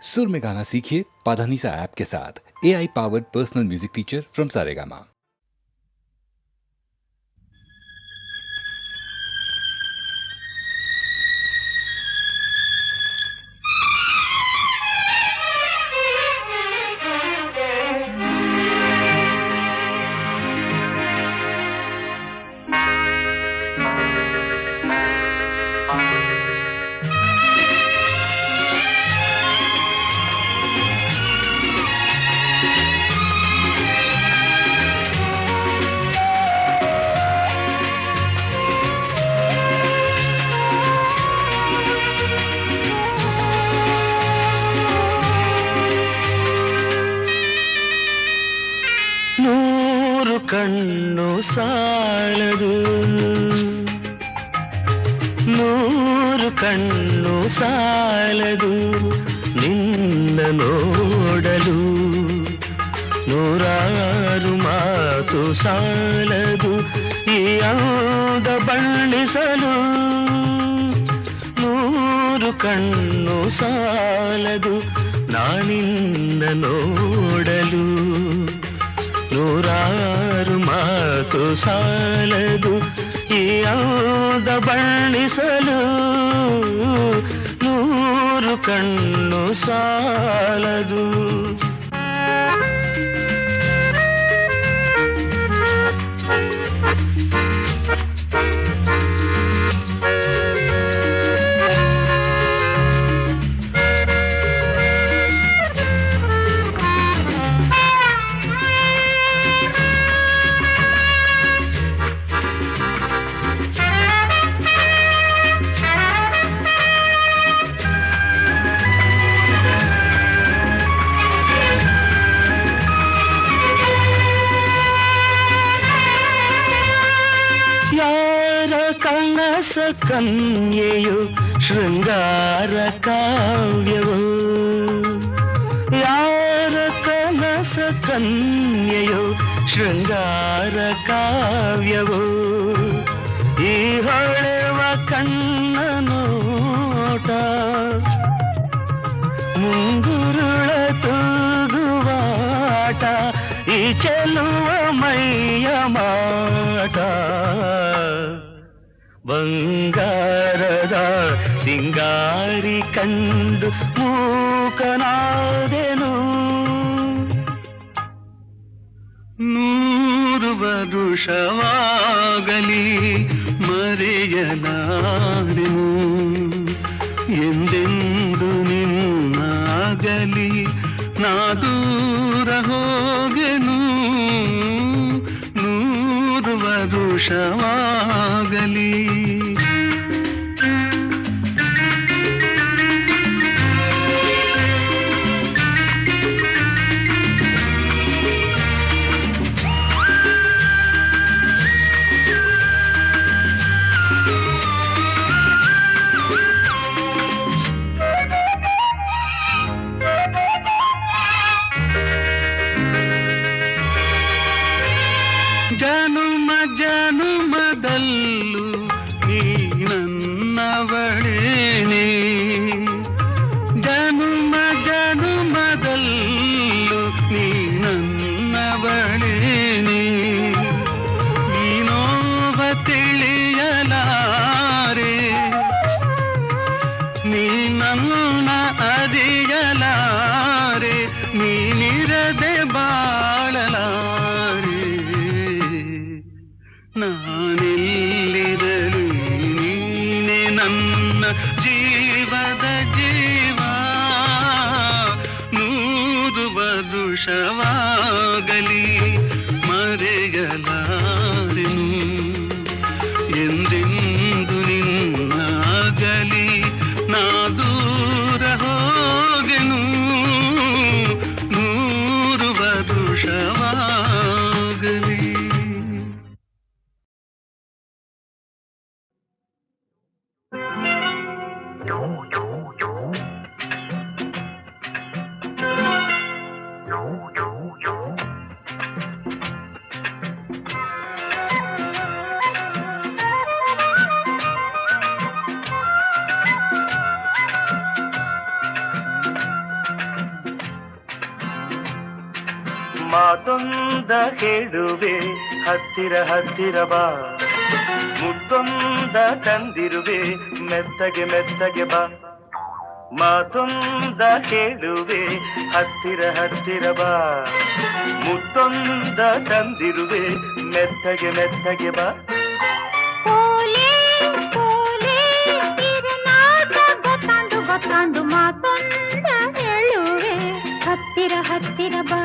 सुर में गाना सीखिए पाधानीसा ऐप के साथ। AI powered personal music teacher from Saregama. ಕಣ್ಣು ಸಾಲದು, ನೂರು ಕಣ್ಣು ಸಾಲದು ನಿನ್ನ ನೋಡಲು, ನೂರಾರು ಮಾತು ಸಾಲದು ಈ ಅಂದ ಬಣ್ಣಿಸಲು. ನೂರು ಕಣ್ಣು ಸಾಲದು ನಾನಿನ್ನ ನೋಡಲು, ನೂರಾರು ಮಾತು ಸಾಲದು ಈ ಅಂದ ಬಣ್ಣಿಸಲು. ನೂರು ಕಣ್ಣು ಸಾಲದು. ಕನಸ ಕನ್ಯೆಯು ಶೃಂಗಾರ ಕಾವ್ಯವು, ಯಾರ ಕನಸ ಕನ್ಯೆಯು ಶೃಂಗಾರ ಕಾವ್ಯವು. ಈ ಹೊಳೆವ ಕಣ್ಣ ನೋಟ ಮುಂಗುರುಳ ತೂಗುವಾಟ, ಈ ಚೆಲುವ ಮೈಯ ಮಾಟ. ಬಂಗಾರದ ಸಿಂಗಾರಿ ಕಂಡು ಮೂಕನಾದೆನು, ನೂರು ವರುಷವಾಗಲಿ ಮರೆಯಲಾರೆನು, ಎಂದೆಂದು ನಿನ್ನಾಗಲಿ ನಾ ದೂರ ಹೋಗೆನು. ನೂರು ವರುಷವಾಗಲಿ ಜನುಮ ಜನುಮದಲ್ಲೂ ನೀ ನನ್ನವಳೇನೆ, ಜನುಮ ಜನುಮದಲ್ಲೂ ನೀ ನನ್ನವಳೇನೆ. ನೀನೋವ ತಿಳಿಯಲಾರೆ, ನೀ ನನ್ನ ಅರಿಯಲಾರೆ, ನೀನಿರದೆ ಬಾಳಲಾರೆ. ನಾನೆಲ್ಲಿರಲಿ ನೀನೆ ನನ್ನ ಜೀವದ ಜೀವ, ನೂರು ವರುಷವಾಗಲಿ ಮರೆಯಲಾರೆನು, ಎಂದೆಂದು ನಿನ್ನಾಗಲಿ ನಾ ದೂರ ಹೋಗೆನು. ನೂರು ವರುಷವಾಗಲಿ. ಮಾತೊಂದ ಹೇಳುವೆ ಹತ್ತಿರ ಹತ್ತಿರ ಬಾ ಮುತ್ತೊಂದ ತಂದಿರುವೆ ಮೆತ್ತಗೆ ಮೆತ್ತಗೆ ಬಾ ಮಾತೊಂದ ಹೇಳುವೆ ಹತ್ತಿರ ಹತ್ತಿರ ಬಾ ಮುತ್ತೊಂದ ತಂದಿರುವೆ ಮೆತ್ತಗೆ ಮೆತ್ತಗೆ ಬಾ ಗೊತ್ತಾಂಡು ಮಾತೊಂದ ಹೇಳುವೆ ಹತ್ತಿರ ಹತ್ತಿರ ಬಾ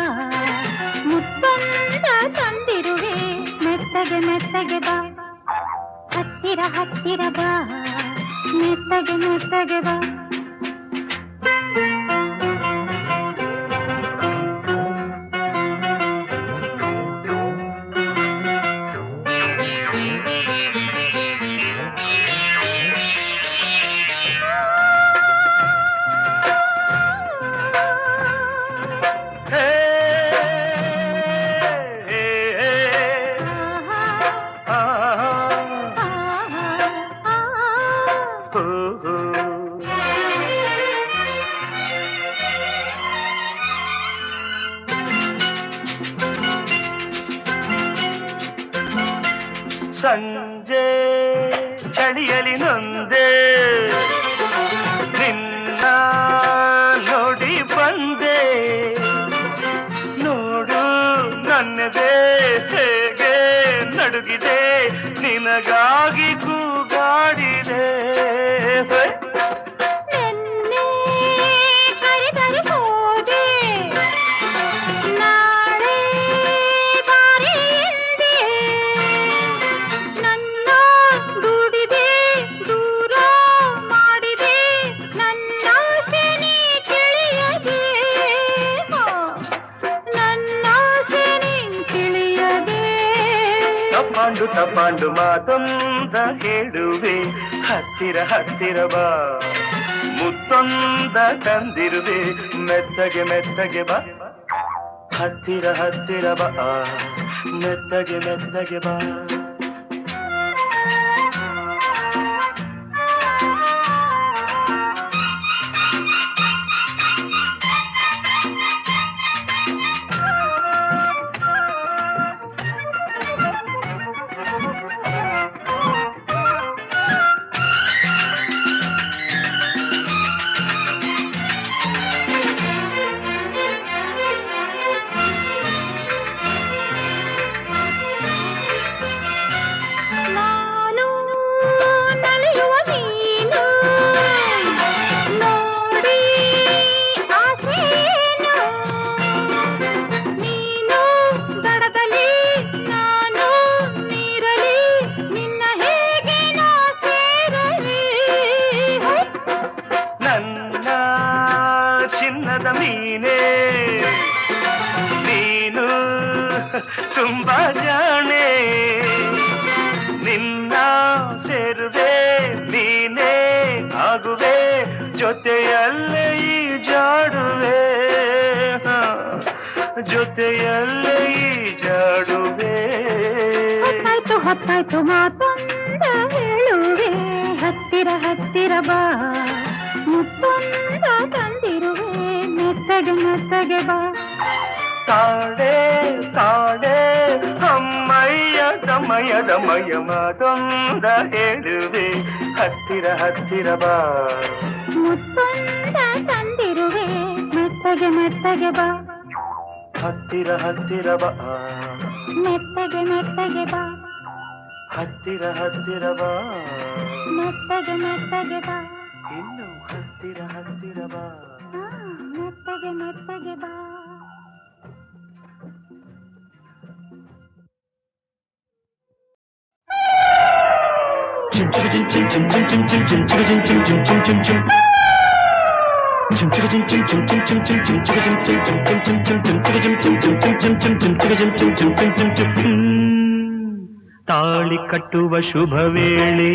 ಮುತ್ತೊಂದ ತಂದಿರುವೆ ಮೆತ್ತಗೆ ಮೆತ್ತಗೆ ಬಾ ಹತ್ತಿರ ಹತ್ತಿರ ಬಾ ಮೆತ್ತಗೆ ಮೆತ್ತಗೆ ಬಾ ಸಂಜೆ ಚಳಿಯಲಿ ನೊಂದೆ ನಿನ್ನ ನೋಡಿ ಬಂದೆ ನೋಡು ನನ್ನದೇ ಹೇಗೆ ನಡುಗಿದೆ ನಿನಗಾಗಿ ಕೂಗಾಡಿದೆ ತಪ್ಪಾಂಡು ಮಾತೊಂದ ಹೇಳುವೆ ಹತ್ತಿರ ಹತ್ತಿರ ಬಾ ಮುತ್ತೊಂದ ತಂದಿರುವೆ ಮೆತ್ತಗೆ ಮೆತ್ತಗೆ ಬಾ ಹತ್ತಿರ ಹತ್ತಿರ ಬಾ ಮೆತ್ತಗೆ ಮೆತ್ತಗೆ ಬಾ ತುಂಬಾ ಜಾಣೆ ನಿನ್ನ ಸೇರುವೆ ನೀನೇ ಆಗುವೆ ಜೊತೆಯಲ್ಲೇ ಈ ಜಾಡುವೆ ಜೊತೆಯಲ್ಲೇ ಈ ಜಾಡುವೆ ಹೊತ್ತಾಯ್ತು ಹೊತ್ತಾಯ್ತು ಮಾತೊಂದ ಹೇಳುವೆ ಹತ್ತಿರ ಹತ್ತಿರ ಬಾ ಮುತ್ತೊಂದ ತಂದಿರುವೆ ಮೆತ್ತಗೆ ಮೆತ್ತಗೆ ಬಾ ತಾಡೆ ತಾಡೆ ಅಮ್ಮಯ್ಯ ದಮಯ ದಮಯ ಮಾತೊಂದ ಹೇಳುವೆ ಹತ್ತಿರ ಹತ್ತಿರ ಬಾ ಮುತ್ತೊಂದ ತಂದಿರುವೆ ಮೆತ್ತಗೆ ಮೆತ್ತಗೆ ಬಾ ಹತ್ತಿರ ಹತ್ತಿರ ಬಾ ಮೆತ್ತಗೆ ಮೆತ್ತಗೆ ಬಾ ಹತ್ತಿರ ಹತ್ತಿರ ಬಾ ಮೆತ್ತಗೆ ಮೆತ್ತಗೆ ಬಾ ಇನ್ನು ಹತ್ತಿರ ಹತ್ತಿರ ಬಾ ಮೆತ್ತಗೆ ಮೆತ್ತಗೆ ಬಾ ತಾಳಿ ಕಟ್ಟುವ ಶುಭ ವೇಳೆ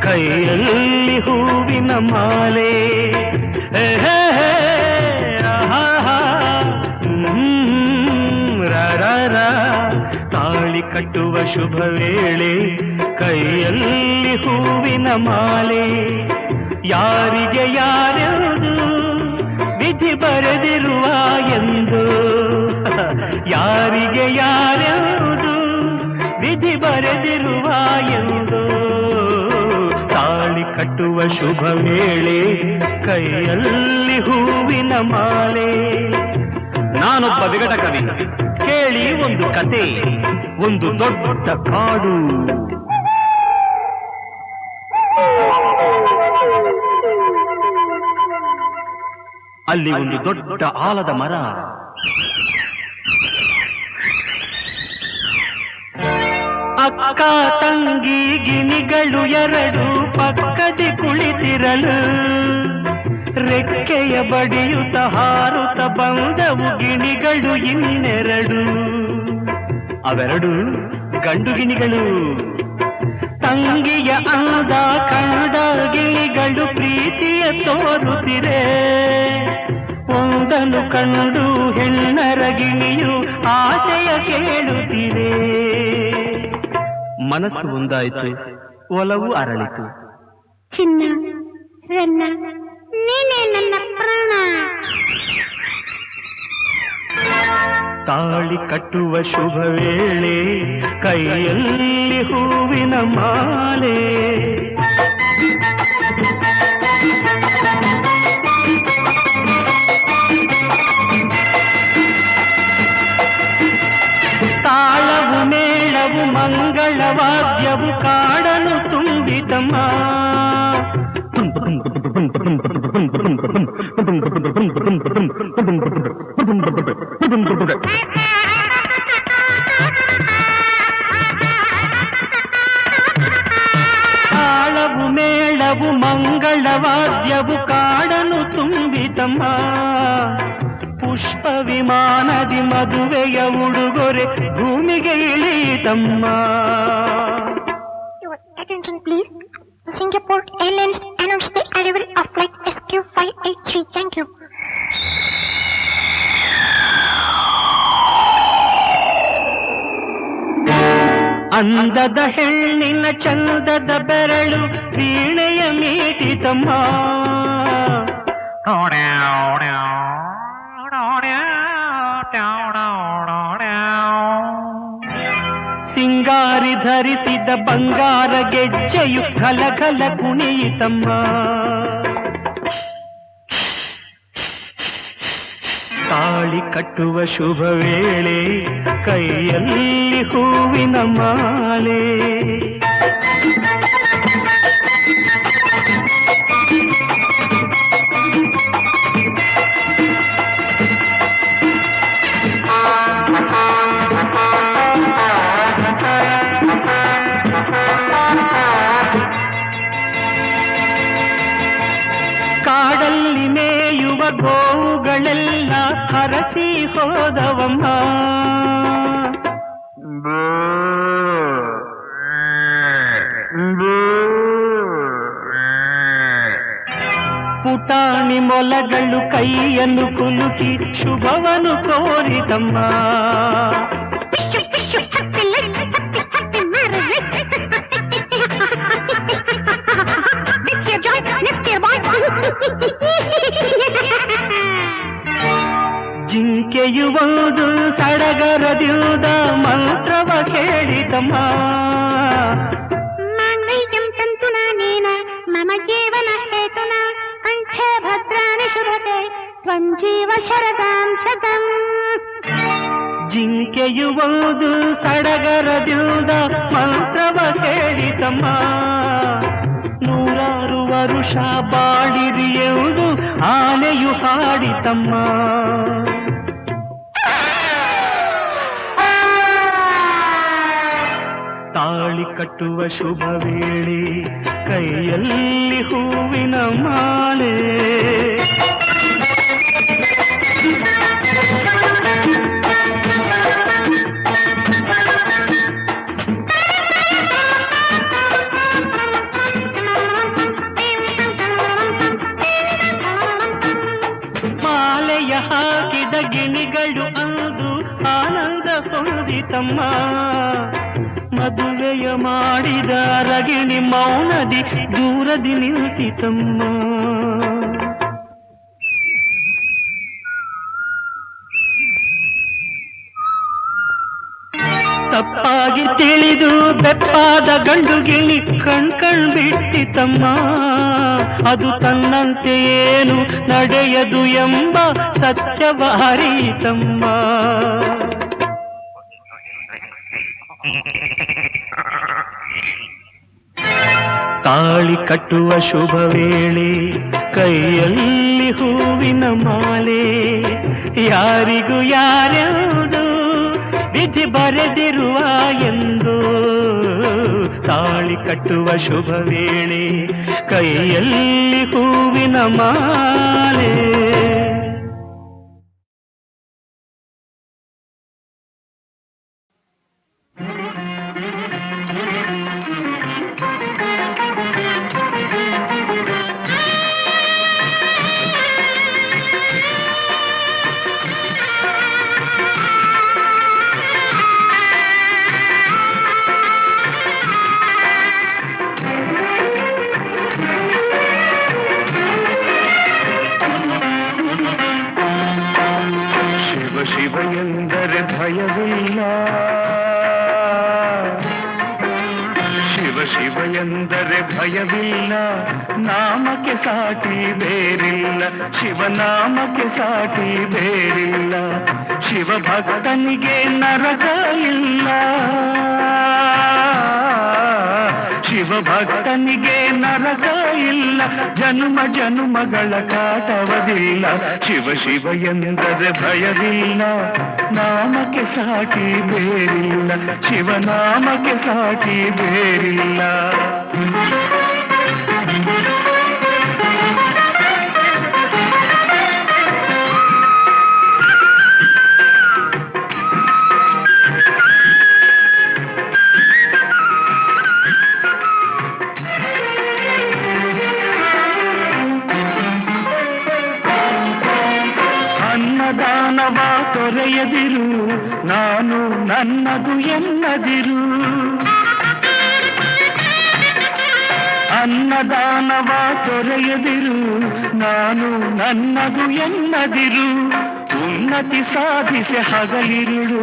ಕೈಯಲ್ಲಿ ಹೂವಿನ ಮಾಲೆ ತಾಳಿ ಕಟ್ಟುವ ಶುಭ ವೇಳೆ ಕೈಯಲ್ಲಿ ಹೂವಿನ ಮಾಲೆ ಯಾರಿಗೆ ಯಾರೆಂದು ವಿಧಿ ಬರೆದಿರುವ ಎಂದು ಯಾರಿಗೆ ಯಾರ್ಯಾವುದು ವಿಧಿ ಬರೆದಿರುವ ಎಂದು ತಾಳಿ ಕಟ್ಟುವ ಶುಭ ವೇಳೆ ಕೈಯಲ್ಲಿ ಹೂವಿನ ಮಾಲೆ. ನಾನೊಬ್ಬ ವಿಗಟ ಕವಿ, ಕೇಳಿ ಒಂದು ಕತೆ, ಒಂದು ದೊಡ್ಡ ಕಾಡು. ಅಲ್ಲಿ ಒಂದು ದೊಡ್ಡ ಆಲದ ಮರ. ಅಕ್ಕ ತಂಗಿ ಗಿಣಿಗಳು ಎರಡು ಪಕ್ಕದಿ ಕುಳಿತಿರಲು ರೆಕ್ಕೆಯ ಬಡಿಯುತ್ತ ಹಾರುತ್ತ ಬಂದವು ಗಿಣಿಗಳು ಇನ್ನೆರಡು. ಅವೆರಡು ಗಂಡು ಗಿಣಿಗಳು. ತಂಗಿಯ ಅಂದ ಕಂಡ ಗಿಳಿಗಳು ಪ್ರೀತಿಯ ತೋರುತ್ತಿರೆ. ಒಂದನ್ನು ಕಂಡು ಹೆಣ್ಣರ ಗಿಣಿಯು ಆಸೆಯ ಕೇಳುತ್ತಿದೆ. ಮನಸ್ಸು ಒಂದಾಯಿತು, ಒಲವು ಅರಳಿತು. ಚಿನ್ನ ರನ್ನ ನೀನೇ ನನ್ನ ಪ್ರಾಣ. ತಾಳಿ ಕಟ್ಟುವ ಶುಭ ವೇಳೆ ಕೈಯಲ್ಲಿ ಹೂವಿನ ಮಾಲೆ. ತಾಳವು ಮೇಳವು ಮಂಗಳವಾದ್ಯವು ಕಾಡಲು ತುಂಬಿತಮ್ಮ. ತಾಳವು ಮೇಳವು ಮಂಗಳವಾದ್ಯವು ಕಾಡಲು ತುಂಬಿತಮ್ಮ. ಪುಷ್ಪ ವಿಮಾನದಿ ಮದುವೆಯ ಉಡುಗೊರೆ ಭೂಮಿಗೆ ಇಳಿತಮ್ಮ. Attention please. Singapore Airlines announced the arrival of flight SQ583. Thank you. ಅಂದದ ಹೆಣ್ಣಿನ ಚಂದದ ಬೆರಳು ವೀಣೆಯ ಮೀಟಿತಮ್ಮ. ಸಿಂಗಾರಿ ಧರಿಸಿದ ಬಂಗಾರ ಗೆಜ್ಜೆಯು ಖಲಖಲ ಕುಣಿಯಿತಮ್ಮ. ತಾಳಿ ಕಟ್ಟುವ ಶುಭ ವೇಳೆ ಕೈಯಲ್ಲಿ ಹೂವಿನ ಮಾಲೆ. ಕಾಡಲ್ಲಿ ಮೇಯುವ ಗೋವುಗಳೆಲ್ಲ ಹರಸಿ ಹೋದವಮ್ಮ. ಪುಟಾಣಿ ಮೊಲಗಳು ಕೈಯನ್ನು ಕುಲುಕಿ ಶುಭವನ್ನು ಕೋರಿತಮ್ಮ. ಜಿಂಕೆಯು ಒಂದು ಸಡಗರದಿಂದ ಮಂತ್ರವ ಕೇಳಿತಮ್ಮ. ಮಾಂಗಲ್ಯಂ ತಂತುನಾ ನೇನ ಮಮ ಜೀವನ ಹೇತುನ ಕಂಠೆ ಭದ್ರಾಣಿ ಶುಭತೆ ತ್ವಂ ಜೀವ ಶರದಾಂ ಶತಂ. ಜಿಂಕೆಯು ಒಂದು ಸಡಗರದಿಂದ ಮಂತ್ರವ ಕೇಳಿತಮ್ಮ. ನೂರಾರು ವರುಷ ಬಾಳಿರಿ ಎಂದು ಆನೆಯು ಹಾಡಿತಮ್ಮ. ತಾಳಿ ಕಟ್ಟುವ ಶುಭ ವೇಳೆ ಕೈಯಲ್ಲಿ ಹೂವಿನ ಮಾಲೆ. ಮಾಲೆಯ ಹಾಕಿದ ಗಿಣಿಗಳು ಅಂದು ಆನಂದ ಹೊಂದಿತಮ್ಮ. ಮದುವೆಯ ಮಾಡಿದ ರಗಿಣಿ ಮೌನದಿ ದೂರದಿ ನಿಂತಿತಮ್ಮ. ತಪ್ಪಾಗಿ ತಿಳಿದು ಬೆಪ್ಪಾದ ಗಂಡು ಗಿಳಿ ಕಣ್ ಬಿಟ್ಟಿತಮ್ಮ. ಅದು ತನ್ನಂತೆ ಏನು ನಡೆಯದು ಎಂಬ ಸತ್ಯವ ಅರಿತಮ್ಮ. ತಾಳಿ ಕಟ್ಟುವ ಶುಭ ವೇಳೆ, ಕೈಯಲ್ಲಿ ಹೂವಿನ ಮಾಲೆ, ಯಾರಿಗೂ ಯಾರ್ಯಾವುದು ವಿಧಿ ಬರೆದಿರುವ ಎಂದು. ತಾಳಿ ಕಟ್ಟುವ ಶುಭ ವೇಳೆ, ಕೈಯಲ್ಲಿ ಹೂವಿನ ಮಾಲೆ. ಶಿವ ಎಂದರೆ ಭಯವಿಲ್ಲ, ಶಿವ ಶಿವ ಎಂದರೆ ಭಯವಿಲ್ಲ, ನಾಮಕ್ಕೆ ಸಾಟಿ ಬೇರಿಲ್ಲ, ಶಿವನಾಮಕ್ಕೆ ಸಾಟಿ ಬೇರಿಲ್ಲ. ಶಿವ ಭಕ್ತನಿಗೆ ನರಕ ಇಲ್ಲ, ಶಿವ ಭಕ್ತನಿಗೆ ನರಕ ಇಲ್ಲ, ಜನ್ಮ ಜನ್ಮಗಳ ಕಾಟವದಿಲ್ಲ. ಶಿವ ಶಿವ ಎಂದರೆ ಭಯವಿಲ್ಲ, ನಾಮಕ್ಕೆ ಸಾಟಿ ಬೇರಿಲ್ಲ, ಶಿವನಾಮಕ್ಕೆ ಸಾಟಿ ಬೇರಿಲ್ಲ. ಅನ್ನದಾನವ ತೊರೆಯದಿರು, ನಾನು ನನ್ನದು ಎನ್ನದಿರು. ಅನ್ನದಾನವ ತೊರೆಯದಿರು, ನಾನು ನನ್ನದು ಎನ್ನದಿರು. ಉನ್ನತಿ ಸಾಧಿಸಿ ಹಗಲಿರುಳು,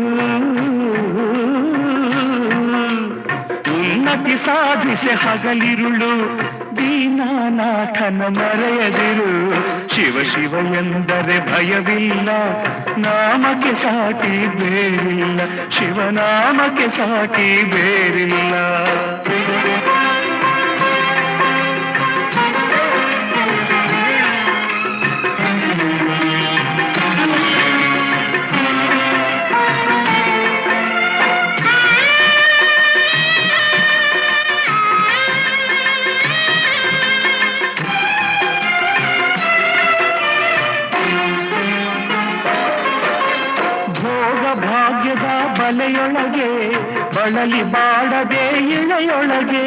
ಉನ್ನತಿ ಸಾಧಿಸಿ ಹಗಲಿರುಳು. ದೀನಾನಾಥನ ಮರೆಯದಿರು. ಶಿವ ಶಿವ ಎಂದರೆ ಭಯವಿಲ್ಲ, ನಾಮಕ್ಕೆ ಸಾಟಿ ಬೇರಿಲ್ಲ, ಶಿವನಾಮಕ್ಕೆ ಸಾಟಿ ಬೇರಿಲ್ಲ. ಭಾಗ್ಯದ ಬಲೆಯೊಳಗೆ ಬಳಲಿ ಬಾಡದೆ ಇಳೆಯೊಳಗೆ,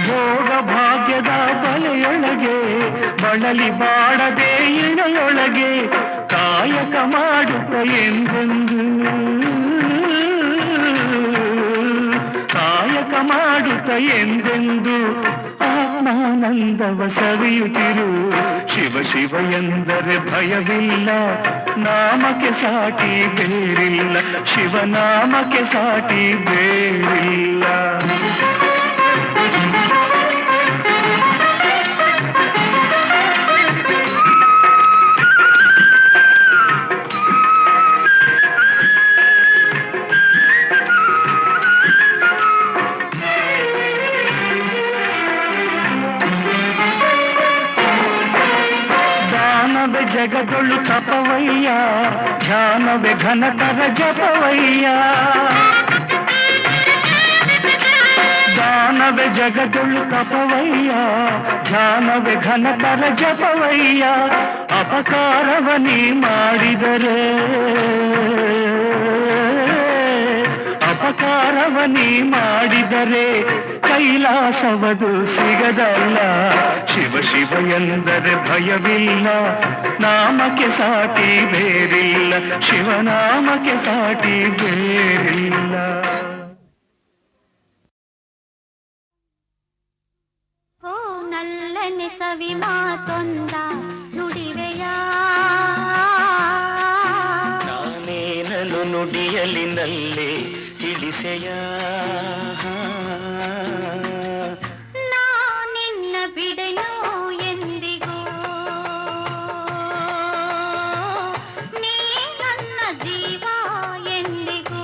ಭೋಗ ಭಾಗ್ಯದ ಬಲೆಯೊಳಗೆ ಬಳಲಿ ಬಾಡದೆ ಇಳೆಯೊಳಗೆ. ಕಾಯಕ ಮಾಡುತ್ತ ಎಂದೆಂದು, ಕಾಯಕ ಮಾಡುತ್ತ ಎಂದೆಂದು ಆತ್ಮಾನಂದವ ಸವಿಯುತ್ತಿರು. ಶಿವ ಶಿವ ಎಂದರೆ ಭಯವಿಲ್ಲ, ನಾಮಕ್ಕೆ ಸಾಟಿ ಬೇರಿಲ್ಲ, ಶಿವನಾಮಕ್ಕೆ ಸಾಟಿ ಬೇರಿಲ್ಲ. ಜಗದೊಳು ತಪವಯ್ಯ, ಧ್ಯಾನವೇ ಘನತರ ಜಪವಯ್ಯ. ದಾನವೇ ಜಗದೊಳು ತಪವಯ್ಯ, ಧ್ಯಾನವೇ ಘನತರ ಜಪವಯ್ಯ. ಅಪಕಾರವ ನೀ ಮಾಡಿದರೆ, ಅಪಕಾರವ ನೀ ಮಾಡಿದರೆ ಕೈಲಾಸವದು ಸಿಗದಲ್ಲ. ಶಿವ ಶಿವ ಎಂದರೆ ಭಯವಿಲ್ಲ, ನಾಮಕ್ಕೆ ಸಾಟಿ ಬೇರಿಲ್ಲ, ಶಿವನಾಮಕ್ಕೆ ಸಾಟಿ ಬೇರಿಲ್ಲ. ಓ ನಲ್ಲನೆ ಸವಿ ಮಾತೊಂದ ನುಡಿವೆಯ, ನಾನೇನ ನುಡಿಯಲಿನಲ್ಲೇ ತಿಳಿಸೆಯ ನಿನ್ನ ಬಿಡೆನು ಎಂದಿಗೂ ನೀ ನನ್ನ ಜೀವ ಎಂದಿಗೂ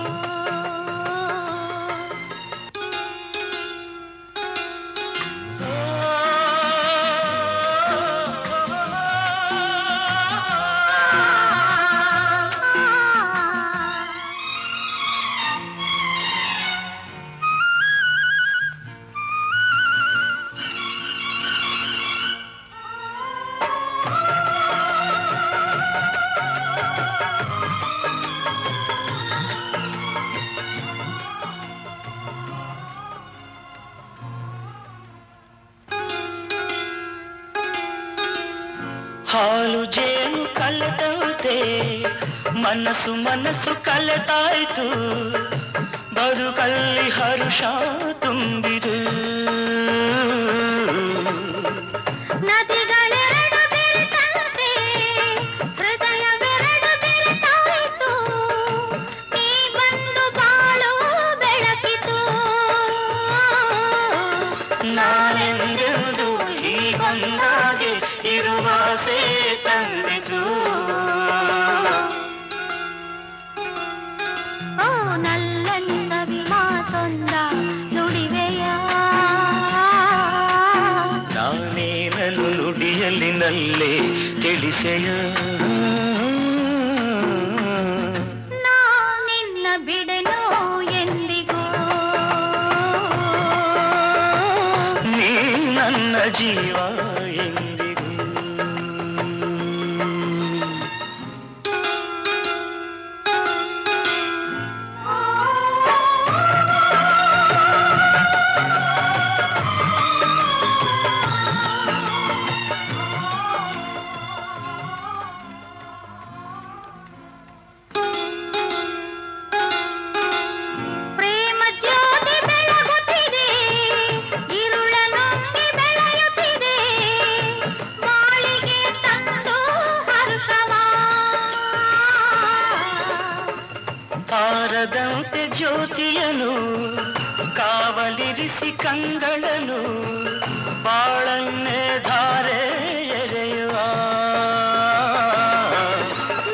ಹಾಲು ಜೇನು ಕಲೆದಂತೆ ಮನಸ್ಸು ಮನಸ್ಸು ಕಲೆತಾಯ್ತು ಬದುಕಲ್ಲಿ ಹರುಷ ತುಂಬಿದು ನದಿಗಳೆರಡು ಬೆರೆತಂತೆ ಹೃದಯವೆರಡು ಬೆರೆತಾಯಿತು ನೀ ಬಂದು ಬಾಳು ಬೆಳಕಿತು ನಾನೆಂದೆಂದು ಹೀಗೊಂದಾಗೆ ಇರುವಾಸೆ ತಂದಿತು ಓ ನಲ್ಲಂದವಿ ಮಾತೊಂದ ನುಡಿವೆಯ ನಾನೇನನ್ನು ನುಡಿಯಲಿನಲ್ಲೇ ತಿಳಿಸೆಯ ನಿನ್ನ ಬಿಡೆನು ಎಂದಿಗೂ ನೀ ನನ್ನ ಜೀವ ಎಂದಿಗೂ ಪ್ರೇಮ ಜ್ಯೋತಿ ಬೆಳಗುತ್ತಿದೆ ಇರುಳ ನುಂಗಿ ಬೆಳೆಯುತ್ತಿದೆ ಬಾಳಿಗೆ ತಂದು ಹರುಷವ ತಾರದಂತೆ ಜ್ಯೋತಿಯನು ಕಾವಲಿರಿಸಿ ಕಂಗಳನು ಬಾಳನ್ನೇ ಧಾರೆ ಎರೆಯುವ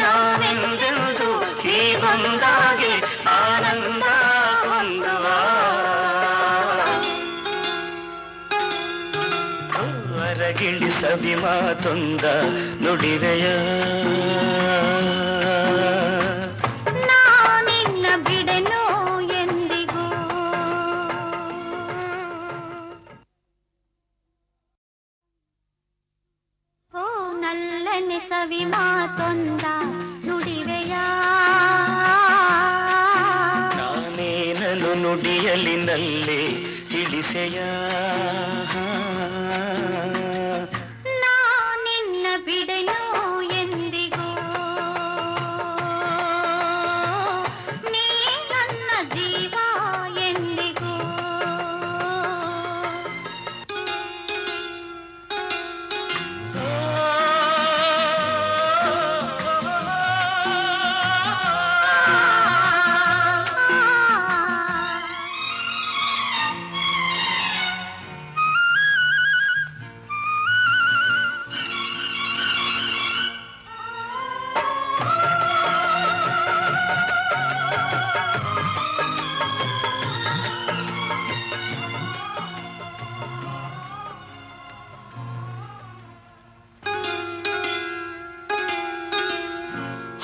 ನಾನೆಂದೆಂದು ಹೀಗೊಂದಾಗೆ ಆನಂದ ಹೊಂದುವ ಹೊರಗಿಳಿಸವಿ ಮಾತೊಂದ ನುಡಿರೆಯ ನಿನ್ನ ಬಿಡೆನು ಎಂದಿಗೂ ಓ ನಲ್ಲನೆ ಸವಿ ಮಾತೊಂದ ನುಡಿವೆಯ ನಾನೇನನು ನುಡಿಯಲಿನಲ್ಲೇ ತಿಳಿಸೆಯ ನಿನ್ನ ಬಿಡೆನು ಎಂದಿಗೂ ನೀ ನನ್ನ ಜೀವ ಎಂದಿಗೂ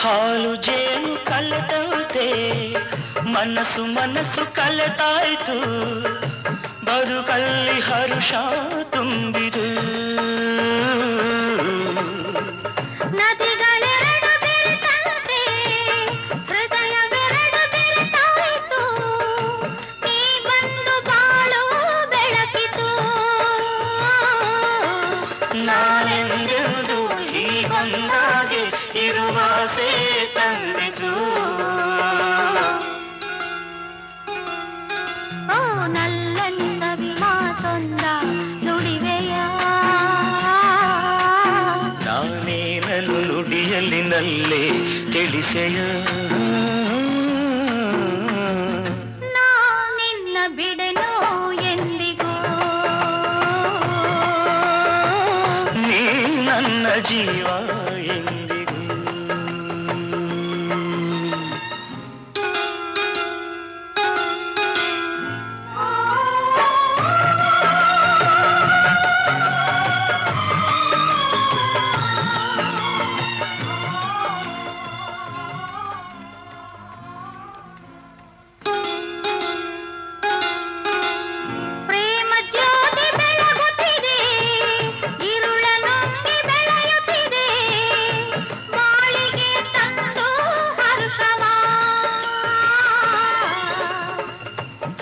ಹಾಲು ಜೇನು ಕಲೆದಂತೆ ಮನಸ್ಸು ಮನಸ್ಸು ಕಲೆತಾಯ್ತು ಬದುಕಲ್ಲಿ ಹರುಷ ತುಂಬಿದು ನದಿಗಳೆರಡು ಬೆರೆತಂತೆ ಹೃದಯವೆರಡು ಬೆರೆತಾಯಿತು ನೀ ಬಂದು ಬಾಳು ಬೆಳಕಿತು ನಾನೆಂದೆಂದು ಹೀಗೊಂದಾಗೆ ಇರುವಾಸೆ ತಂದಿತು ಓ ನಲ್ಲಂದವಿ ಮಾತೊಂದ ನುಡಿವೆಯ ನಾನೇನನ್ನು ನುಡಿಯಲಿನಲ್ಲೇ ತಿಳಿಸೆಯ ಬಿಡೆನು ಎಂದಿಗೂ. ನೀ ನನ್ನ ಜೀವ ಎಂದಿಗೂ.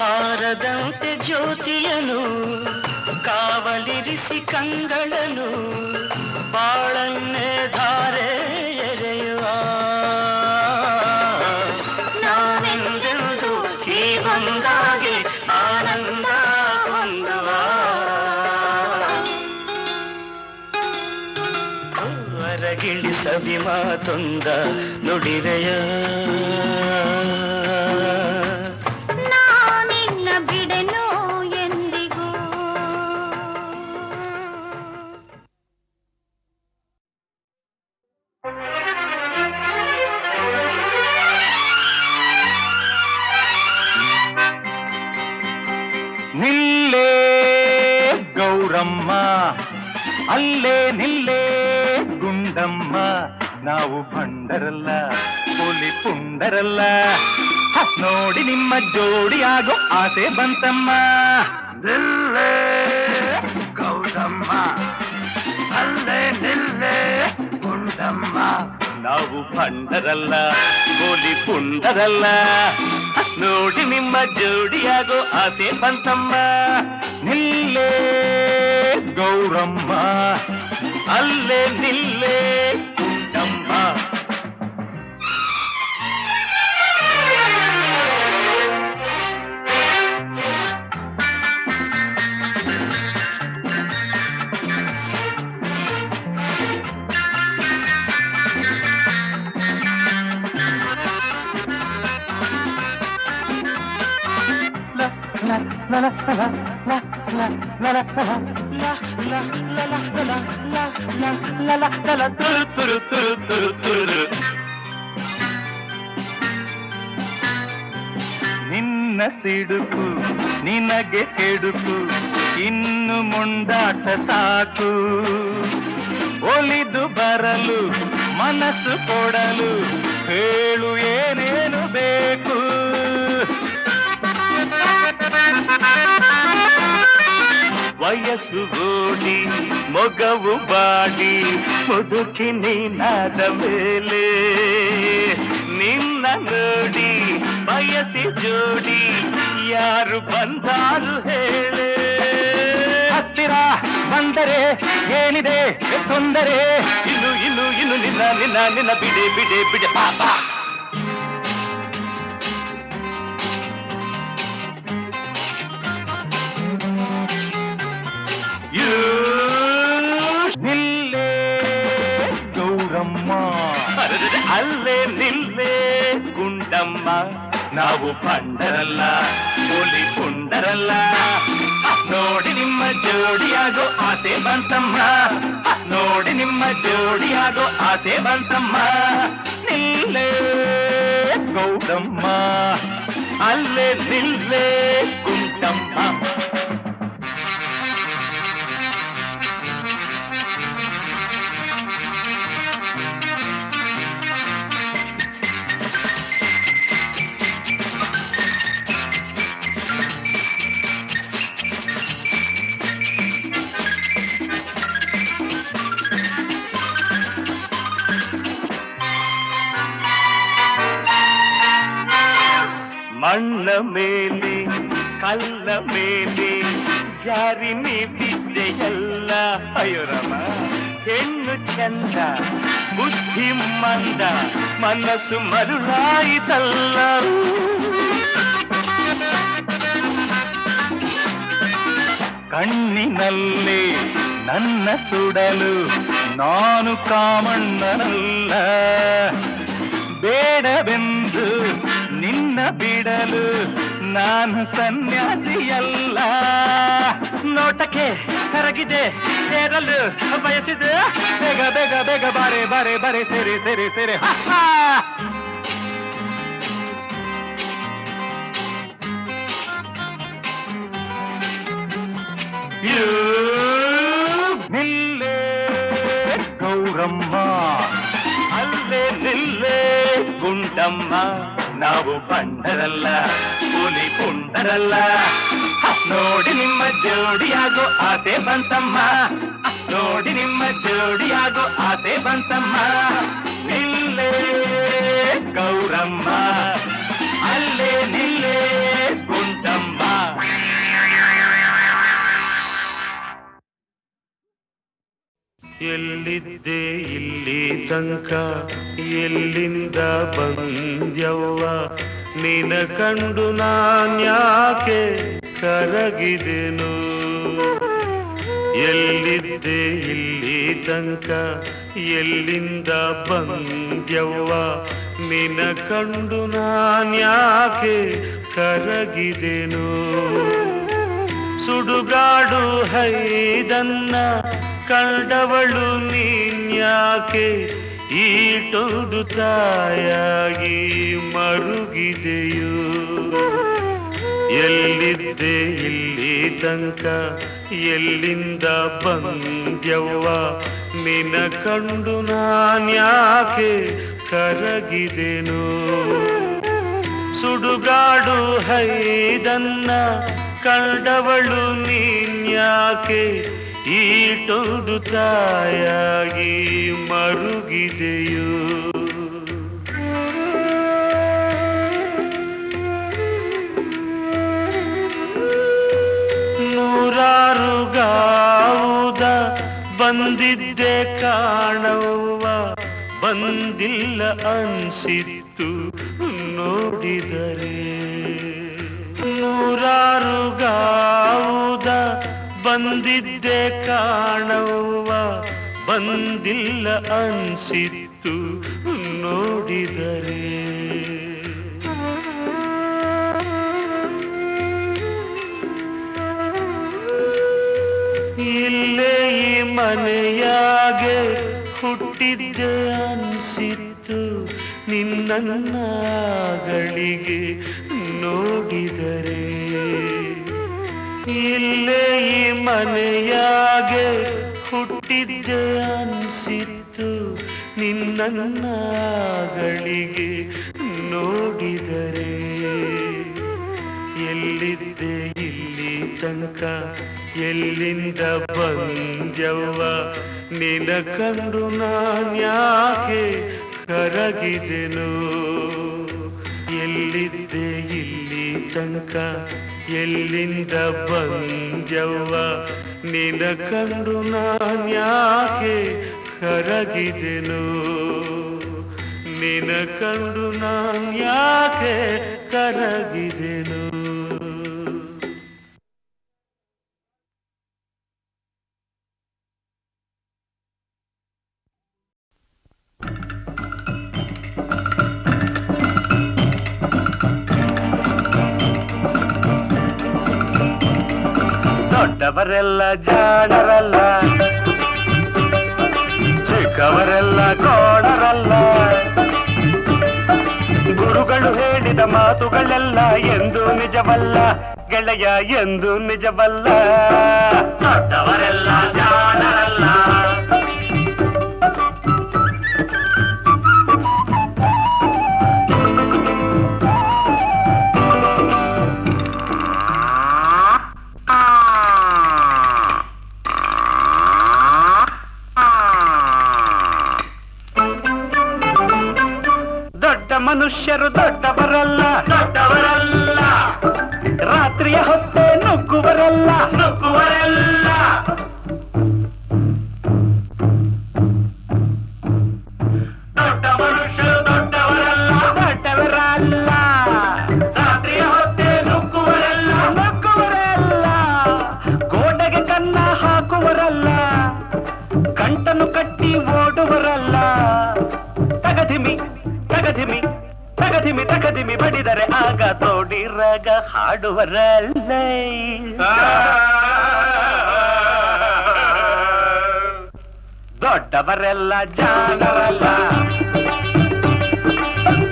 ಆರದಂತೆ ಜ್ಯೋತಿಯನು ಕಾವಲಿರಿಸಿ ಕಂಗಳನು ಬಾಳನ್ನೇ ಧಾರೆ ಎರೆಯುವ ನಾನೆಂದೆಂದು ಹೀಗೊಂದಾಗಿ ಆನಂದ ಹೊಂದುವ ಹೊರಗಿಳಿಸವಿ ಮಾತೊಂದ ನುಡಿರೆಯ ಬಿಡೆನು ಎಂದಿಗೂ. ನಿಲ್ಲೇ ಗೌರಮ್ಮ ಅಲ್ಲೇ ನಿಲ್ಲೇ ಗುಂಡಮ್ಮ ನಾವು ಭಂಡರಲ್ಲ ಪುಲಿ ಪುಂಡರಲ್ಲ ನೋಡಿ ನಿಮ್ಮ ಜೋಡಿಯಾಗೋ ಆಸೆ ಬಂತಮ್ಮ. ನಿಲ್ಲೇ ಗೌರಮ್ಮ ಅಲ್ಲೇ ನಿಲ್ಲೇ ಗುಂಡಮ್ಮ ನಾವು ಭಂಡರಲ್ಲ ಪುಲಿ ಪುಂಡರಲ್ಲ ನೋಡಿ ನಿಮ್ಮ ಜೋಡಿಯಾಗೋ ಆಸೆ ಬಂತಮ್ಮ. ನಿಲ್ಲೇ ಗೌರಮ್ಮ ಅಲ್ಲೇ ನಿಲ್ಲೇ ಗುಂಡಮ್ಮ. ನಿನ್ನ ಸಿಡುಕು ನಿನಗೆ ಕೆಡುಕು ಇನ್ನು ಮುಂದಾಟ ಸಾಕು ಒಲಿದು ಬರಲು ಮನಸ್ಸು ಕೊಡಲು ಹೇಳು ಏನೇನು ಬೇಕು. ವಯಸ್ಸು ಓಡಿ ಮೊಗವು ಬಾಡಿ ಮುದುಕಿ ನೀನಾದ ಮೇಲೆ ನಿನ್ನ ನೋಡಿ ಬಯಸಿ ಜೋಡಿ ಯಾರು ಬಂದಾರು ಹೇಳೆ. ಹತ್ತಿರ ಬಂದರೆ ಏನಿದೆ ತೊಂದರೆ ಇನ್ನು ಇನ್ನು ಇನ್ನು ನಿನ್ನ ನಿನ್ನ ನಿನ್ನ ಬಿಡೆ ಬಿಡೆ ಬಿಡೆ ಪಾಪ. ನಿಲ್ಲೇ ಗೌರಮ್ಮ ಅಲ್ಲೇ ನಿಲ್ಲೇ ಗುಂಡಮ್ಮ ನಾವು ಭಂಡರಲ್ಲ ಪುಲಿ ಪುಂಡರಲ್ಲ ನೋಡಿ ನಿಮ್ಮ ಜೋಡಿಯಾಗೋ ಆಸೆ ಬಂತಮ್ಮ. ನೋಡಿ ನಿಮ್ಮ ಜೋಡಿಯಾಗೋ ಆಸೆ ಬಂತಮ್ಮ. ನಿಲ್ಲೇ ಗೌರಮ್ಮ ಅಲ್ಲೇ ನಿಲ್ಲೇ ಗುಂಡಮ್ಮ. ಮಣ್ಣ ಮೇಲೆ ಕಲ್ಲ ಮೇಲೆ ಜಾರಿ ನೀ ಬಿದ್ದೆಯಲ್ಲ ಅಯ್ಯೋರಮ್ಮ. ಹೆಣ್ಣು ಚಂದ ಬುದ್ಧಿ ಮಂದ ಮನಸ್ಸು ಮರುಳಾಯಿತಲ್ಲ. ಕಣ್ಣಿನಲ್ಲಿ ನನ್ನ ಸುಡಲು ನಾನು ಕಾಮಣ್ಣನಲ್ಲ. ಬೇಡವೆಂದು ನಿನ್ನ ಬಿಡಲು ನಾನು ಸನ್ಯಾಸಿಯಲ್ಲ. ನೋಟಕ್ಕೆ ಕರಗಿದೆ ಸೇರಲು ಬಯಸಿದೆ, ಬೇಗ ಬೇಗ ಬೇಗ ಬಾರೆ ಬಾರೆ ಬಾರೆ ಸೇರೆ ಸೇರೆ ಸೇರೆ. ನಿಲ್ಲೇ ಗೌರಮ್ಮ, ಅಲ್ಲೇ ನಿಲ್ಲೇ ಗುಂಡಮ್ಮ, ನಾವು ಬಂಡರಲ್ಲ ಹುಲಿ ಪುಂಡರಲ್ಲ. ನೋಡಿ ನಿಮ್ಮ ಜೋಡಿಯಾಗೋ ಆಸೆ ಬಂತಮ್ಮ, ನೋಡಿ ನಿಮ್ಮ ಜೋಡಿಯಾಗೋ ಆಸೆ ಬಂತಮ್ಮ. ನಿಲ್ಲೇ ಗೌರಮ್ಮ, ಅಲ್ಲೇ ನಿಲ್ಲೇ ಗುಂಡಮ್ಮ. ಎಲ್ಲಿದ್ದೆ ಇಲ್ಲಿ ತನಕ ಎಲ್ಲಿಂದ ಬಂದ್ಯವ್ವ, ನಿನ ಕಂಡು ನಾನ್ಯಾಕೆ ಕರಗಿದೆನು. ಎಲ್ಲಿದ್ದೆ ಇಲ್ಲಿ ತನಕ ಎಲ್ಲಿಂದ ಬಂದ್ಯವ್ವ, ನಿನ ಕಂಡು ನಾನ್ಯಾಕೆ ಕರಗಿದೆನು. ಸುಡುಗಾಡು ಹೈದನ್ನ ಕಂಡವಳು ನೀನ್ಯಾಕೆ ಈಟೊಂದು ತಾಯಾಗಿ ಮರುಗಿದೆಯು. ಎಲ್ಲಿದ್ದೆ ಇಲ್ಲಿ ತನಕ ಎಲ್ಲಿಂದ ಬಂದ್ಯವ್ವ, ನಿನ ಕಂಡು ನಾನ್ಯಾಕೆ ಕರಗಿದೆನು. ಸುಡುಗಾಡು ಹೈದನ್ನ ಕಂಡವಳು ನೀನ್ಯಾಕೆ ಈಟೊಂದು ತಾಯಾಗಿ ಮರುಗಿದೆಯು. ನೂರಾರು ಗಾವುದ ಬಂದಿದ್ದೆ ಕಾಣವ್ವ, ಬಂದಿಲ್ಲ ಅನ್ಸಿತ್ತು ನೋಡಿದರೆ. ನೂರಾರು ಗಾವುದ ಬಂದಿದ್ದೆ ಕಾಣವ್ವ, ಬಂದಿಲ್ಲ ಅನ್ಸಿತ್ತು ನೋಡಿದರೆ. ಇಲ್ಲೇ ಈ ಮನೆಯಾಗೆ ಹುಟ್ಟಿದ್ದೆ ಅನ್ಸಿತ್ತು ನಿನ್ನಗಳಿಗೆ ನೋಡಿದರೆ. ಇಲ್ಲೇ ಈ ಮನೆಯಾಗೆ ಹುಟ್ಟಿದ್ದೆ ಅನ್ಸಿತ್ತು ನಿನ್ನಗಳಿಗೆ ನೋಡಿದರೆ. ಎಲ್ಲಿದ್ದೆ ಇಲ್ಲಿ ತನಕ ಎಲ್ಲಿಂದ ಬಂದ್ಯವ್ವ, ನಿನ ಕಂಡು ನಾನ್ಯಾಕೆ ಕರಗಿದೆನು. ಎಲ್ಲಿದ್ದೆ ಇಲ್ಲಿ ತನಕ ಎಲ್ಲಿಂದ ಬಂದ್ಯವ್ವ, ನಿನ ಕಂಡು ನಾನ್ಯಾಕೆ ಕರಗಿದೆನು. ನಿನ ಕಂಡು ನಾನ್ಯಾಕೆ ಕರಗಿದೆನು. ದೊಡ್ಡವರೆಲ್ಲ ಜಾಣರಲ್ಲ, ಚಿಕ್ಕವರೆಲ್ಲ ಕೋಣರಲ್ಲ. ಗುರುಗಳು ಹೇಳಿದ ಮಾತುಗಳೆಲ್ಲ ಎಂದು ನಿಜವಲ್ಲ ಗೆಳೆಯ, ಎಂದು ನಿಜವಲ್ಲ. ದೊಡ್ಡವರೆಲ್ಲ ಜಾಣರಲ್ಲ, ಮನುಷ್ಯರು ದೊಡ್ಡವರಲ್ಲ, ದೊಡ್ಡವರಲ್ಲ. ರಾತ್ರಿಯ ಹೊತ್ತೆ ನುಗ್ಗುವರಲ್ಲ, ನುಗ್ಗುವರಲ್ಲ. ದೊಡ್ಡ ಮನುಷ್ಯರು ದೊಡ್ಡವರಲ್ಲ, ದೊಡ್ಡವರಲ್ಲ. ರಾತ್ರಿಯ ಹೊತ್ತೆ ನುಗ್ಗುವರಲ್ಲ, ನುಗ್ಗುವರಲ್ಲ. ಗೋಡೆಗೆ ಕನ್ನ ಹಾಕುವರಲ್ಲ, ಗಂಟನ್ನು ಕಟ್ಟಿ ಓಡುವರಲ್ಲ. ತಗಧಿಮಿ ತಗಧಿಮಿ ತಗದಿಮಿ ಬಡಿದರೆ ಆಗ ತೋಡಿರಾಗ ಹಾಡುವರಲ್ಲ. ದೊಡ್ಡವರೆಲ್ಲ ಜಾಣರಲ್ಲ,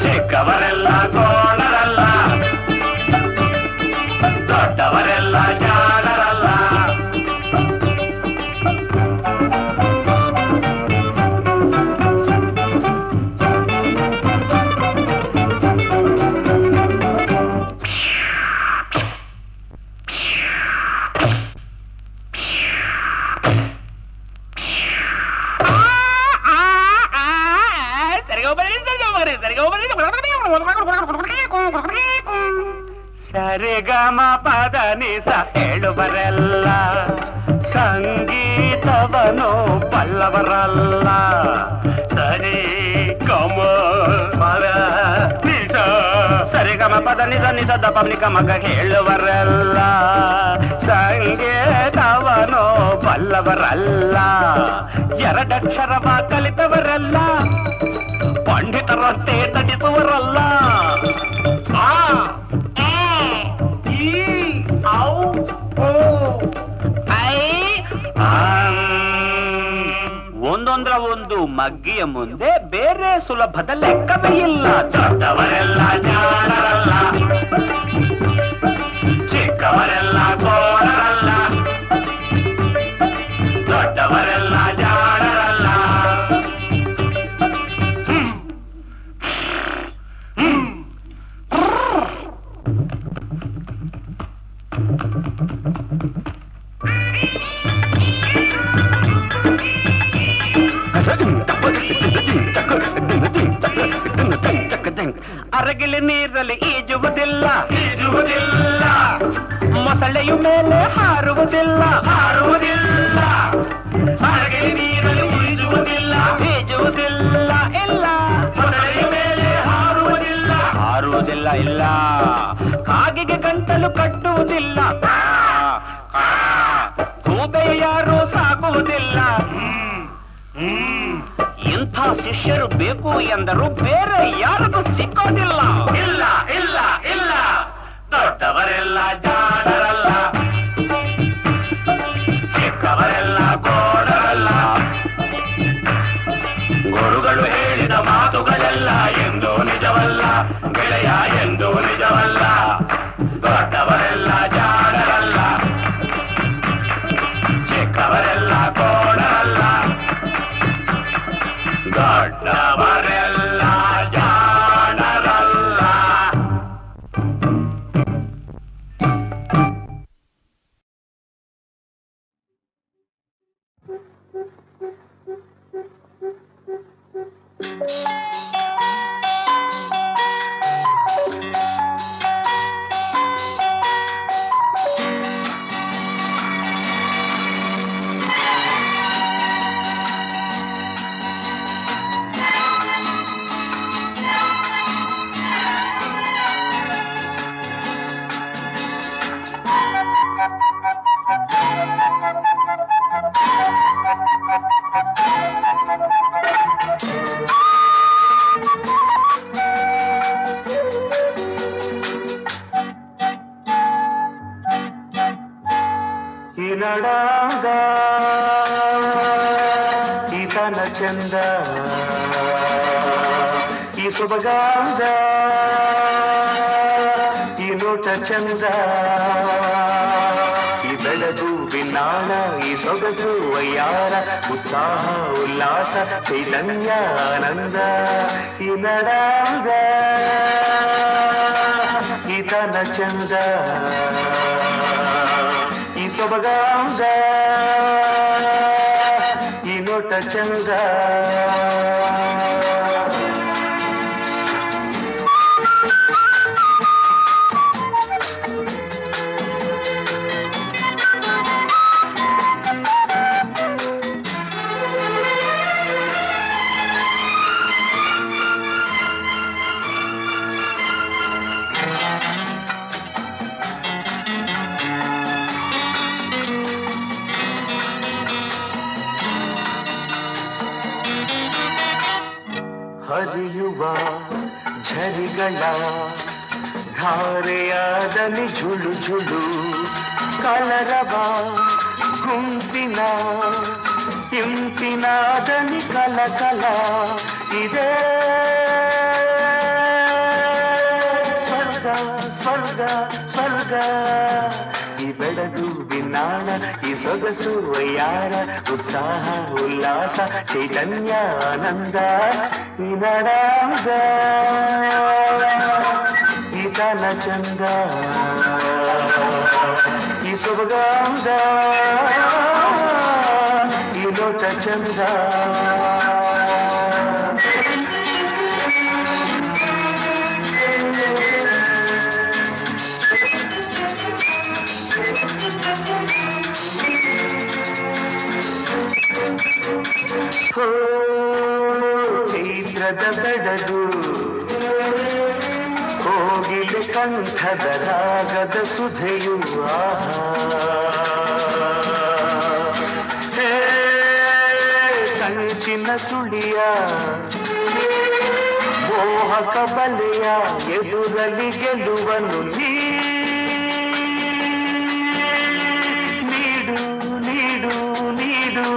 ಚಿಕ್ಕವರೆಲ್ಲ ಕೋಣರಲ್ಲ, ದೊಡ್ಡವರೆಲ್ಲ ಜಾಣರಲ್ಲ. ಸರಿಗಮ ಪದ ನಿಸ ಹೇಳುವರೆಲ್ಲ ಸಂಗೀತವನು ಬಲ್ಲವರಲ್ಲ. ಸರಿ ಗಮ ಪದ ನಿಸ ಸರಿಗಮ ಪದ ನಿಸ ನಿಸದ ಪಬ್ಲಿಕ ಮಗ ಹೇಳುವರೆಲ್ಲ ಸಂಗೀತವನು ಬಲ್ಲವರಲ್ಲ. ಎರಡಕ್ಷರವ ಕಲಿತವರಲ್ಲ, ಪಂಡಿತರಂತೆ ತಡಿಸುವರಲ್ಲ. ಒಂದೊಂದರ ಒಂದು ಮಗ್ಗಿಯ ಮುಂದೆ ಬೇರೆ ಸುಲಭದ ಲೆಕ್ಕವೇ ಇಲ್ಲ. ದೊಡ್ಡವರೆಲ್ಲ ಜಾಣರಲ್ಲ, ಚಿಕ್ಕವರೆಲ್ಲ ಕೋಣರಲ್ಲ, ದೊಡ್ಡವರೆಲ್ಲ ಜಾಣರಲ್ಲ. ಅರಗಿಲಿ ನೀರಲ್ಲಿ ಈಜುವುದಿಲ್ಲ, ಮೊಸಳೆಯು ಮೇಲೆ ಹಾರುವುದಿಲ್ಲ, ಅರಗಿಲಿ ನೀರಲ್ಲಿ ಈಜುವುದಿಲ್ಲ, ಇಲ್ಲ, ಮೊಸಳೆಯ ಮೇಲೆ ಹಾರುವುದಿಲ್ಲ, ಇಲ್ಲ. ಕಾಗಿಗೆ ಗಂಟಲು ಕಟ್ಟುವುದಿಲ್ಲ, ಗೂಬೆ ಯಾರು ಸಾಕುವುದಿಲ್ಲ. ಇಂಥ ಶಿಷ್ಯರು ಬೇಕು ಎಂದರು ಬೇರೆ ಯಾರಿಗೂ ಸಿಕ್ಕೋದಿಲ್ಲ. ಇಲ್ಲ ಇಲ್ಲ ಇಲ್ಲ, ದೊಡ್ಡವರೆಲ್ಲ ಜಾಣರಲ್ಲ, ಚಿಕ್ಕವರೆಲ್ಲ ಕೋಣರಲ್ಲ. ಗುರುಗಳು ಹೇಳಿದ ಮಾತುಗಳೆಲ್ಲ ಎಂದೂ ನಿಜವಲ್ಲ, ಗೆಳೆಯ ಎಂದೂ ನಿಜವಲ್ಲ. ದೊಡ್ಡವರೆಲ್ಲ ಜಾಣರಲ್ಲ, ಚಿಕ್ಕವರೆಲ್ಲ ಕೋಣರಲ್ಲ, ದೊಡ್ಡವರೆಲ್ಲ ಜಾಣರಲ್ಲ. ಈ ನಡಾದ ಈತನ ಚಂದ, ಈ ಸೊಬಗಾದ ಈ ನೋಟ ಚಂದ, ಈ ಬೆಳಗು ಬಿನ್ನಾಣ ಈ ಸೊಗಸು ವಯ್ಯಾರ, ಉತ್ಸಾಹ ಉಲ್ಲಾಸ ಚೈತನ್ಯ ಆನಂದ. ಈ ನಡಾದ ಈತನ ಚಂದ, ಈ ಸೊಬಗಾದ ಈ ನೋಟ ಚಂದ. ಹರಿಯುವ ಝರಿಗಳ ಧಾರೆಯಾದಲ್ಲಿ ಝುಳು ಝುಳು ಕಲರವ ಗುಂಪಿನ ಇಂಪಿನಾದಲ್ಲಿ ಕಲ ಕಲ ಇದೆ ಸ್ವರ್ಗ ಸ್ವರ್ಗ ಸ್ವರ್ಗ ಈ ಬೆಳಗು ವಿನ್ನಾಣ ಈ ಸೊಗಸು ವಯ್ಯಾರ ಉತ್ಸಾಹ ಉಲ್ಲಾಸ ಚೈತನ್ಯ ಆನಂದ ಈ ನಡಾಗ ಈ ತನ ಚಂದ ಈ ಸೊಬಗಾಂಗ ಈ ಲೋಟ ಚಂದ ಚೈತ್ರದ ಬೆಡಗು ಕೋಗಿಲೆ ಕಂಠದ ರಾಗದ ಸುಧೆಯು ಹೇ ಸಂಚಿನ ಸುಳಿಯ ಮೋಹಕ ಬಲೆಯ ಎದುರಲ್ಲಿ ಗೆಲುವನ್ನು ನೀಡು ನೀಡು ನೀಡು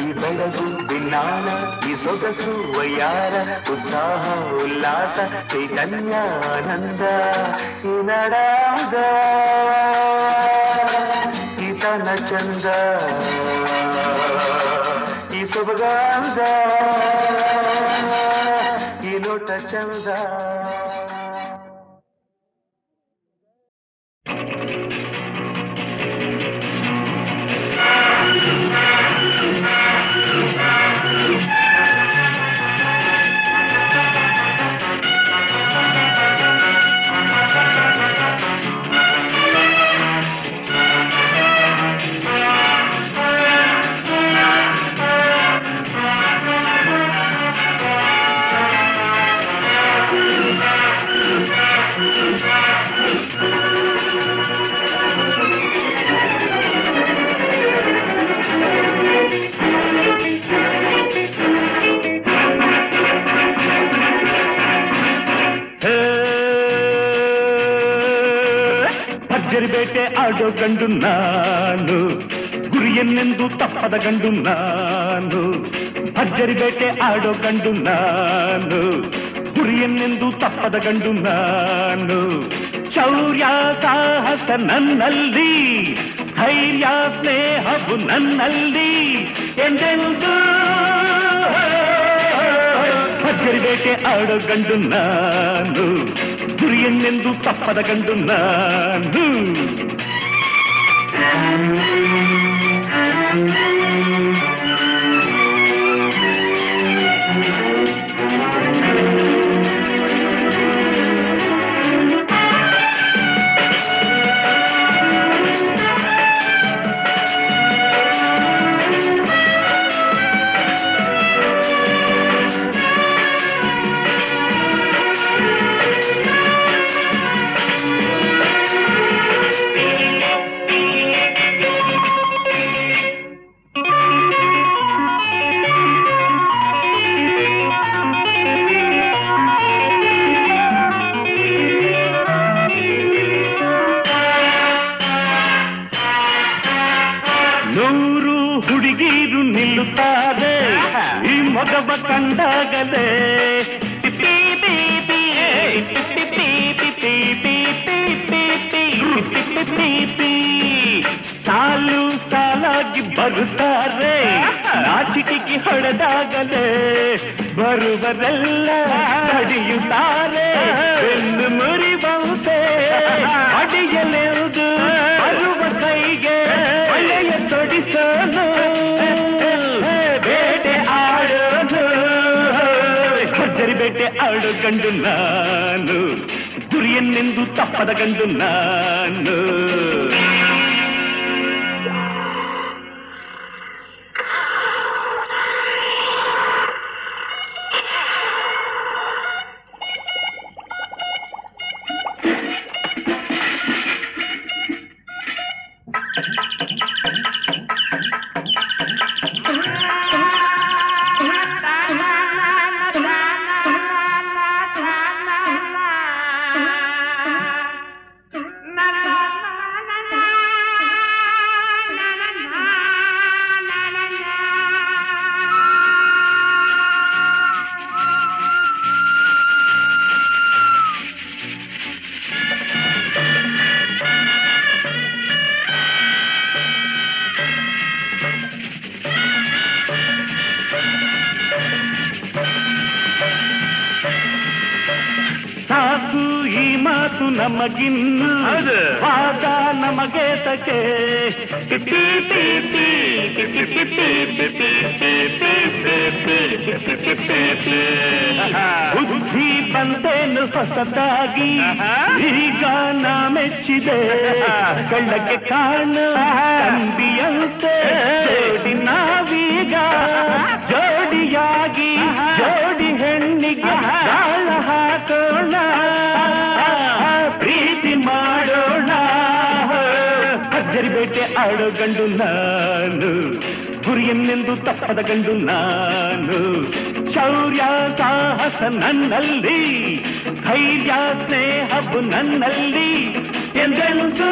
ಈ ಬೆಳಗು ವಿಜ್ಞಾನ ಈ ಸೊಗಸು ವಯ್ಯಾರ ಉತ್ಸಾಹ ಉಲ್ಲಾಸ ಚೈತನ್ಯ ಆನಂದ ಈ ನಡಾಗ ಈ ತನ ಚಂದ ಈ ಸೊಬಗಾಂಗ ಈ ಲೋಟ ಚಂದ ಬೇಟೆ ಆಡೋ ಗಂಡು ನಾನು ಗುರಿಯನ್ನೆಂದು ತಪ್ಪದ ಗಂಡು ನಾನು ಭರ್ಜರಿ ಬೇಟೆ ಆಡೋ ಗಂಡು ನಾನು ಗುರಿಯನ್ನೆಂದು ತಪ್ಪದ ಗಂಡು ನಾನು ಶೌರ್ಯ ಸಾಹಸ ನನ್ನಲ್ಲಿ ಧೈರ್ಯ ಸ್ನೇಹವು ನನ್ನಲ್ಲಿ ಎಂದೆಂದು ಭರ್ಜರಿ ಬೇಟೆ ಆಡೋ ಗಂಡು ನಾನು ಗುರಿಯನ್ನೆಂದು ತಪ್ಪದ ಗಂಡು ನಾನು ಕಂಡಾಗಲೇ ಸಾಲು ಸಾಲಾಗಿ ಬರುತ್ತಾರೆ ನಾಚಿಕೆಗೆ ಹೊಡೆದಾಗಲೇ ಬರುವರೆಲ್ಲ ತಡೆಯುತ್ತಾರೆ ಬೆನ್ನು ಮುರಿವಂತೆ ಅಡಿಯಲೆವುದು ಬರುವ ಕೈಗೆ ಒಳ್ಳೆಯ ತೊಡಿಸೋನು ಬೇಟೆ ಆಡೋನು ಭರ್ಜರಿ ಬೇಟೆ ಆಡೋ ಗಂಡು ನಾನು ಗುರಿಯನ್ನೆಂದು ತಪ್ಪದ ಗಂಡು ನಾನು ಮಾತು ನಮಗಿನ್ನು ವಾದ ನಮಗೆ ತಕೆ ಬುದ್ಧಿ ಬಂದೇನು ಹೊಸದಾಗಿ ಈಗ ನಾ ಮೆಚ್ಚಿದೆ ಕಳ್ಳಕ್ಕೆ ಕಾಣು ತಂಬಿಯಂತೆ ಜೋಡಿ ನಾವೀಗ ಜೋಡಿಯಾಗಿ ಜೋಡಿ ಹೆಣ್ಣಿಗೆ ಕಾಳ ಹಾಕೋಣ ಪ್ರೀತಿ ಮಾಡೋಣ ಭರ್ಜರಿ ಬೇಟೆ ಆಡೋ ಗಂಡು ನಾನು ಗುರಿಯನ್ನೆಂದು ತಪ್ಪದ ಗಂಡು ನಾನು ಶೌರ್ಯ ಸಾಹಸ ನನ್ನಲ್ಲಿ ಧೈರ್ಯ ಸ್ನೇಹವು ನನ್ನಲ್ಲಿ ಎಂದೆಂದು